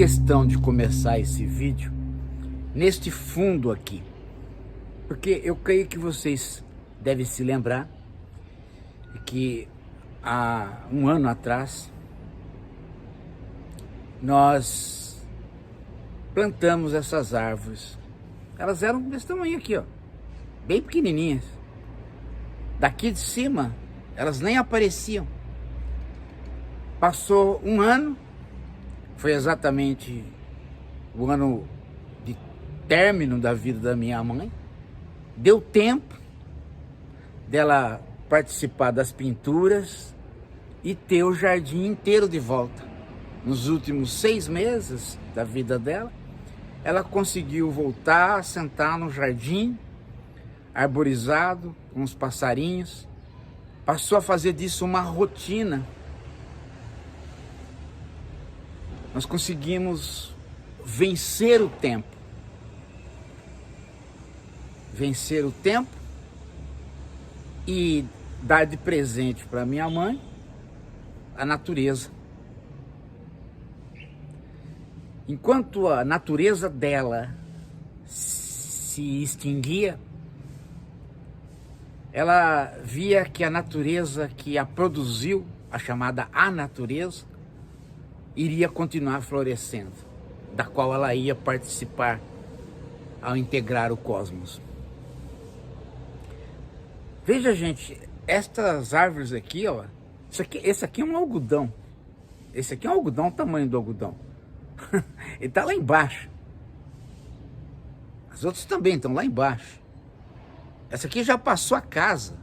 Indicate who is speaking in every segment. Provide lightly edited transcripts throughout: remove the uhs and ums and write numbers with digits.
Speaker 1: questão de começar esse vídeo neste fundo aqui, porque eu creio que vocês devem se lembrar que há um ano atrás nós plantamos essas árvores. Elas eram desse tamanho aqui, ó, bem pequenininhas. Daqui de cima elas nem apareciam. Passou um ano, foi exatamente o ano de término da vida da minha mãe. Deu tempo dela participar das pinturas e ter o jardim inteiro de volta. Nos últimos 6 meses da vida dela, ela conseguiu voltar a sentar no jardim, arborizado, com os passarinhos. Passou a fazer disso uma rotina. Nós conseguimos vencer o tempo. Vencer o tempo e dar de presente para minha mãe a natureza. Enquanto a natureza dela se extinguia, ela via que a natureza que a produziu, a chamada a natureza, iria continuar florescendo, da qual ela ia participar ao integrar o cosmos. Veja, gente, estas árvores aqui, ó, esse aqui é um algodão. Esse aqui é um algodão, o tamanho do algodão. Ele está lá embaixo. As outras também estão lá embaixo. Essa aqui já passou a casa.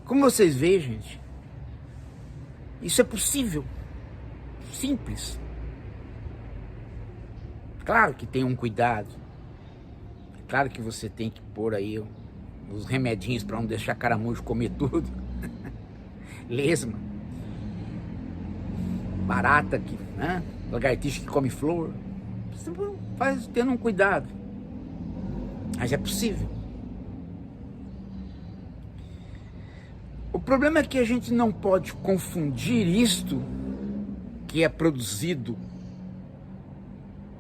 Speaker 1: Como vocês veem, gente, isso é possível. Simples. Claro que tem um cuidado. Claro que você tem que pôr aí os remedinhos para não deixar caramujo comer tudo. Lesma. Barata, que, né? Lagartixa que come flor. Você faz tendo um cuidado. Mas é possível. O problema é que a gente não pode confundir isto que é produzido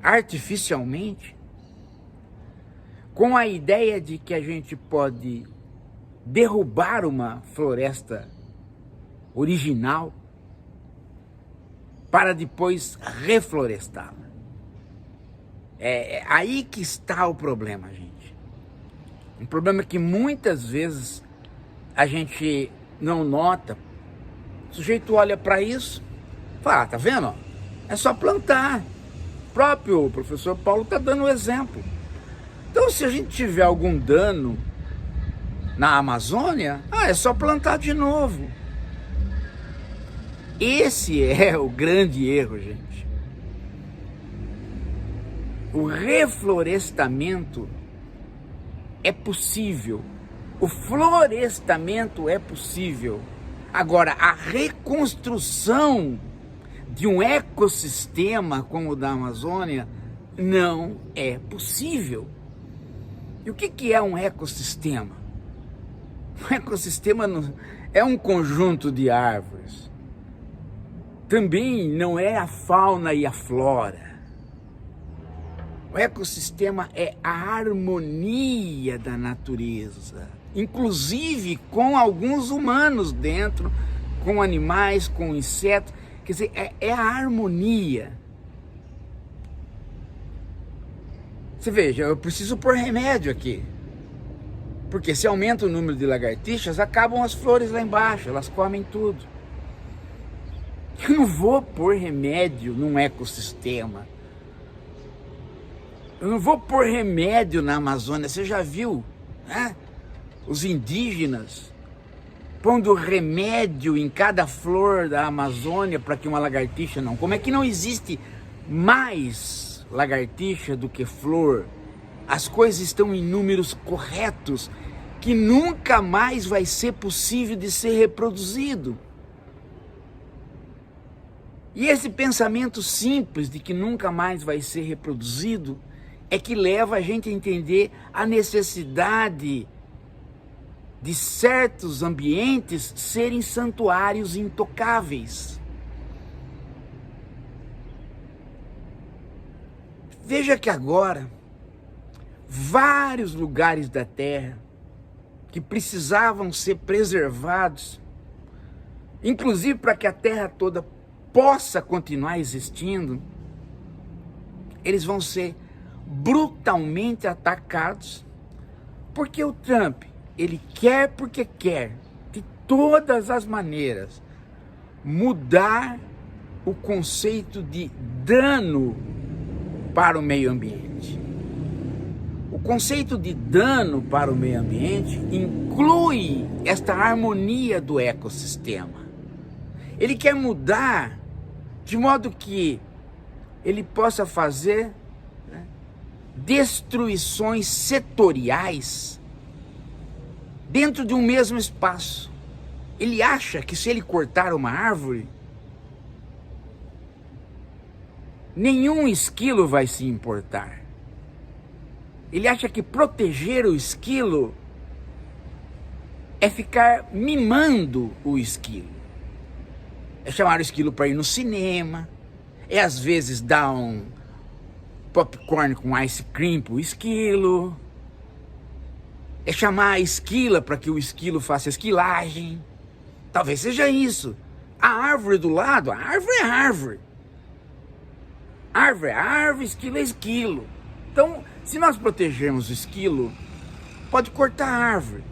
Speaker 1: artificialmente com a ideia de que a gente pode derrubar uma floresta original para depois reflorestá-la. É aí que está o problema, gente. Um problema que muitas vezes a gente não nota. O sujeito olha para isso, fala, tá vendo? É só plantar. O próprio professor Paulo está dando um exemplo. Então, se a gente tiver algum dano na Amazônia, é só plantar de novo. Esse é o grande erro, gente. O reflorestamento é possível. O florestamento é possível. Agora, a reconstrução de um ecossistema como o da Amazônia não é possível. E o que é um ecossistema? Um ecossistema é um conjunto de árvores. Também não é a fauna e a flora. O ecossistema é a harmonia da natureza, inclusive com alguns humanos dentro, com animais, com insetos. Quer dizer, é a harmonia. Você veja, eu preciso pôr remédio aqui. Porque se aumenta o número de lagartixas, acabam as flores lá embaixo, elas comem tudo. Eu não vou pôr remédio num ecossistema. Eu não vou pôr remédio na Amazônia. Você já viu, né? Os indígenas pondo remédio em cada flor da Amazônia para que uma lagartixa não... Como é que não existe mais lagartixa do que flor? As coisas estão em números corretos que nunca mais vai ser possível de ser reproduzido. E esse pensamento simples de que nunca mais vai ser reproduzido é que leva a gente a entender a necessidade de certos ambientes serem santuários intocáveis. Veja que agora, vários lugares da Terra que precisavam ser preservados, inclusive para que a Terra toda possa continuar existindo, eles vão ser brutalmente atacados, porque o Trump, ele quer porque quer, de todas as maneiras, mudar o conceito de dano para o meio ambiente. O conceito de dano para o meio ambiente inclui esta harmonia do ecossistema. Ele quer mudar de modo que ele possa fazer, né, destruições setoriais dentro de um mesmo espaço. Ele acha que se ele cortar uma árvore, nenhum esquilo vai se importar. Ele acha que proteger o esquilo é ficar mimando o esquilo. É chamar o esquilo para ir no cinema, é às vezes dar um popcorn com ice cream para o esquilo, é chamar a esquila para que o esquilo faça esquilagem. Talvez seja isso. A árvore do lado, a árvore é árvore. Árvore é árvore, esquilo é esquilo. Então, se nós protegermos o esquilo, pode cortar a árvore.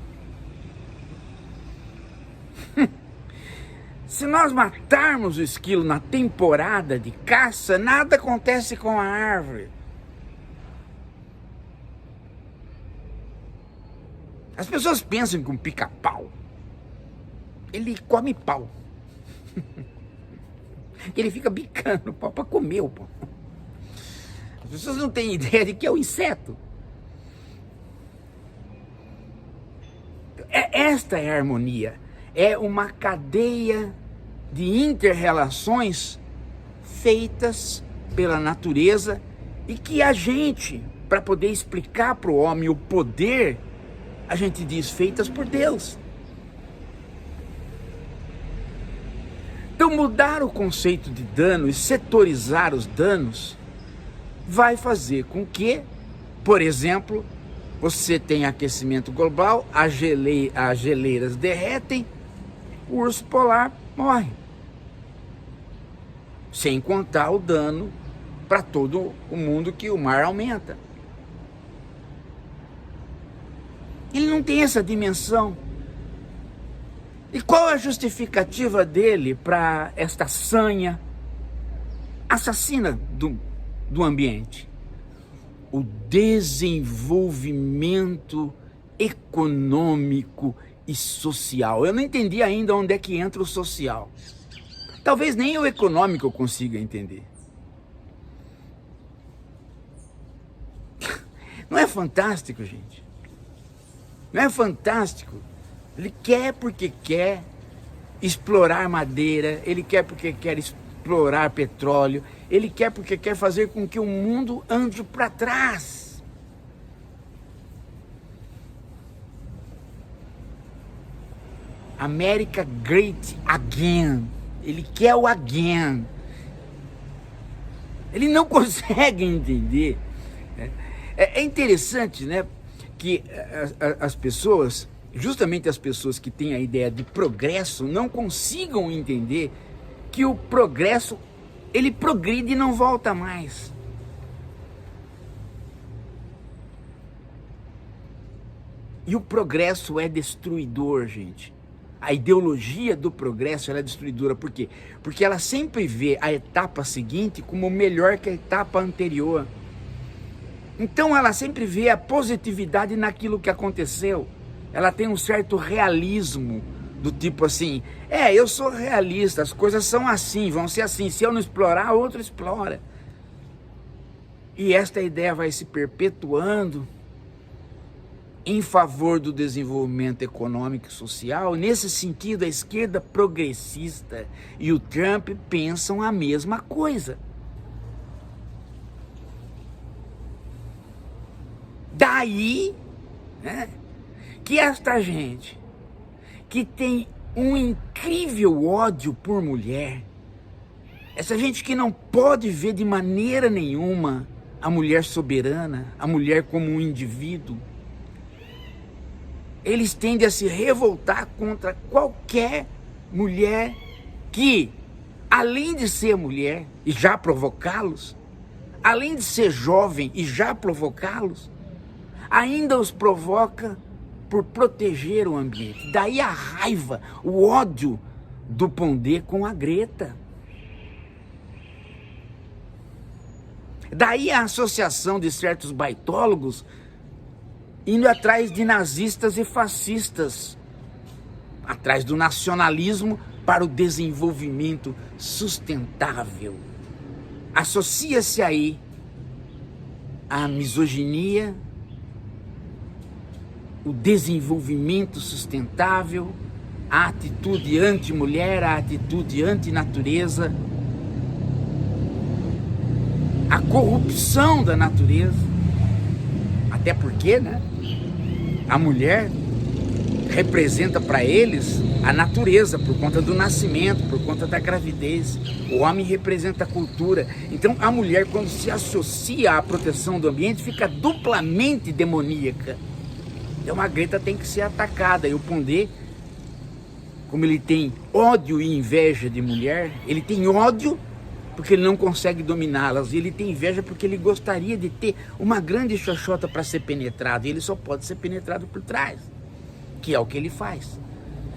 Speaker 1: Se nós matarmos o esquilo na temporada de caça, nada acontece com a árvore. As pessoas pensam que um pica-pau, ele come pau. Ele fica bicando o pau para comer o pau. As pessoas não têm ideia de que é um inseto. Esta é a harmonia. É uma cadeia de inter-relações feitas pela natureza e que a gente, para poder explicar para o homem o poder, a gente diz feitas por Deus. Então mudar o conceito de dano e setorizar os danos vai fazer com que, por exemplo, você tenha aquecimento global, as geleiras derretem, o urso polar morre. Sem contar o dano para todo o mundo que o mar aumenta. Ele não tem essa dimensão. E qual é a justificativa dele para esta sanha assassina do ambiente? O desenvolvimento econômico e social. Eu não entendi ainda onde é que entra o social. Talvez nem o econômico eu consiga entender. Não é fantástico, gente? Não é fantástico? Ele quer porque quer explorar madeira, ele quer porque quer explorar petróleo, ele quer porque quer fazer com que o mundo ande para trás. America Great Again. Ele quer o again. Ele não consegue entender. É interessante, né, que as pessoas, justamente as pessoas que têm a ideia de progresso, não consigam entender que o progresso, ele progride e não volta mais. E o progresso é destruidor, gente. A ideologia do progresso, ela é destruidora. Por quê? Porque ela sempre vê a etapa seguinte como melhor que a etapa anterior. Então ela sempre vê a positividade naquilo que aconteceu. Ela tem um certo realismo, do tipo assim, eu sou realista, as coisas são assim, vão ser assim, se eu não explorar, outro explora. E esta ideia vai se perpetuando em favor do desenvolvimento econômico e social. Nesse sentido, a esquerda progressista e o Trump pensam a mesma coisa. Daí, né, que esta gente que tem um incrível ódio por mulher, essa gente que não pode ver de maneira nenhuma a mulher soberana, a mulher como um indivíduo, eles tendem a se revoltar contra qualquer mulher que, além de ser mulher e já provocá-los, além de ser jovem e já provocá-los, ainda os provoca por proteger o ambiente. Daí a raiva, o ódio do Pondé com a Greta. Daí a associação de certos baitólogos indo atrás de nazistas e fascistas, atrás do nacionalismo para o desenvolvimento sustentável. Associa-se aí a misoginia, o desenvolvimento sustentável, a atitude anti-mulher, a atitude anti-natureza, a corrupção da natureza. Até porque, né, a mulher representa para eles a natureza, por conta do nascimento, por conta da gravidez. O homem representa a cultura. Então a mulher, quando se associa à proteção do ambiente, fica duplamente demoníaca. Então a Greta tem que ser atacada. E o Pondé, como ele tem ódio e inveja de mulher, ele tem ódio porque ele não consegue dominá-las, e ele tem inveja porque ele gostaria de ter uma grande xoxota para ser penetrado, e ele só pode ser penetrado por trás, que é o que ele faz.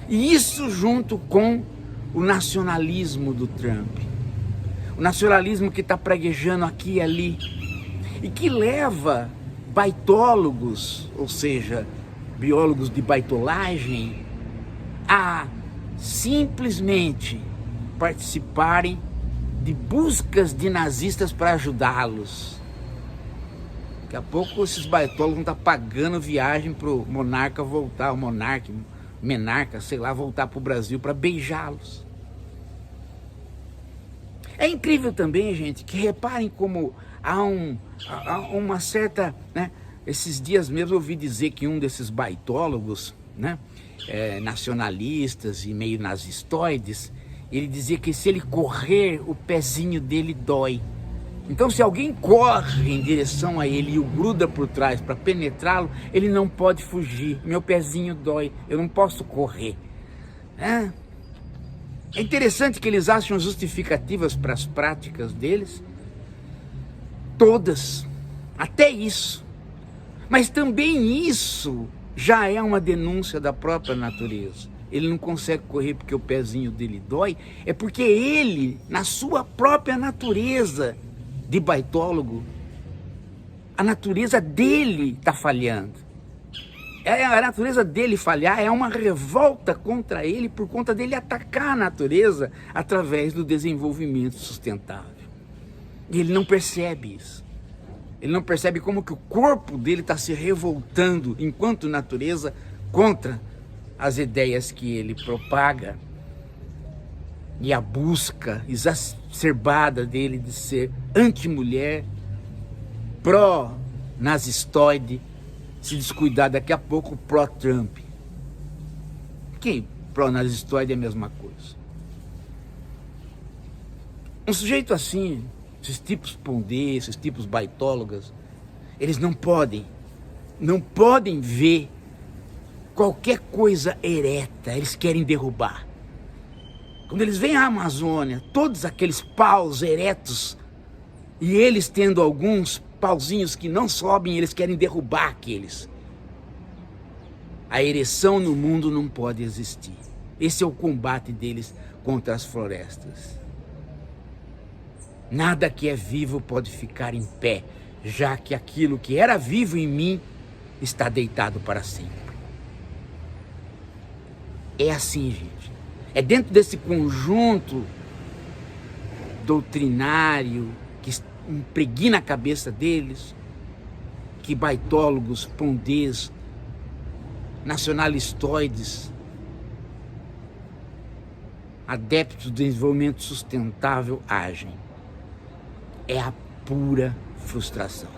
Speaker 1: E isso junto com o nacionalismo do Trump, o nacionalismo que está praguejando aqui e ali, e que leva baitólogos, ou seja, biólogos de baitolagem, a simplesmente participarem de buscas de nazistas para ajudá-los. Daqui a pouco esses baitólogos vão estar pagando viagem para o monarca voltar, o menarca, sei lá, voltar para o Brasil para beijá-los. É incrível também, gente, que reparem como há uma certa, né, esses dias mesmo eu ouvi dizer que um desses baitólogos, né, nacionalistas e meio nazistoides, ele dizia que se ele correr, o pezinho dele dói. Então se alguém corre em direção a ele e o gruda por trás para penetrá-lo, ele não pode fugir. Meu pezinho dói, eu não posso correr. É interessante que eles acham justificativas para as práticas deles. Todas, até isso. Mas também isso já é uma denúncia da própria natureza. Ele não consegue correr porque o pezinho dele dói, é porque ele, na sua própria natureza de baitólogo, a natureza dele está falhando. A natureza dele falhar é uma revolta contra ele por conta dele atacar a natureza através do desenvolvimento sustentável. E ele não percebe isso. Ele não percebe como que o corpo dele está se revoltando enquanto natureza contra as ideias que ele propaga e a busca exacerbada dele de ser anti-mulher, pró-nazistoide, se descuidar daqui a pouco pró-Trump. Que pró-nazistoide é a mesma coisa. Um sujeito assim, esses tipos Pondé, esses tipos baitólogas, eles não podem ver qualquer coisa ereta, eles querem derrubar. Quando eles veem a Amazônia, todos aqueles paus eretos, e eles tendo alguns pauzinhos que não sobem, eles querem derrubar aqueles. A ereção no mundo não pode existir. Esse é o combate deles contra as florestas. Nada que é vivo pode ficar em pé, já que aquilo que era vivo em mim está deitado para sempre. É assim, gente. É dentro desse conjunto doutrinário que impregna a cabeça deles que baitólogos, pondês, nacionalistoides, adeptos do desenvolvimento sustentável agem. É a pura frustração.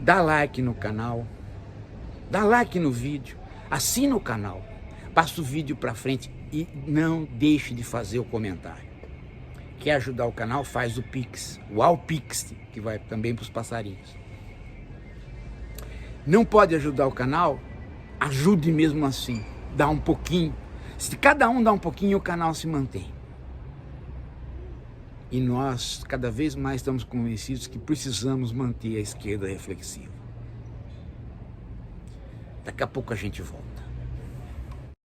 Speaker 1: Dá like no canal, dá like no vídeo, assina o canal, passa o vídeo para frente e não deixe de fazer o comentário. Quer ajudar o canal? Faz o Pix, o Alpix, que vai também para os passarinhos. Não pode ajudar o canal? Ajude mesmo assim, dá um pouquinho. Se cada um dá um pouquinho, o canal se mantém. E nós, cada vez mais, estamos convencidos que precisamos manter a esquerda reflexiva. Daqui a pouco a gente volta.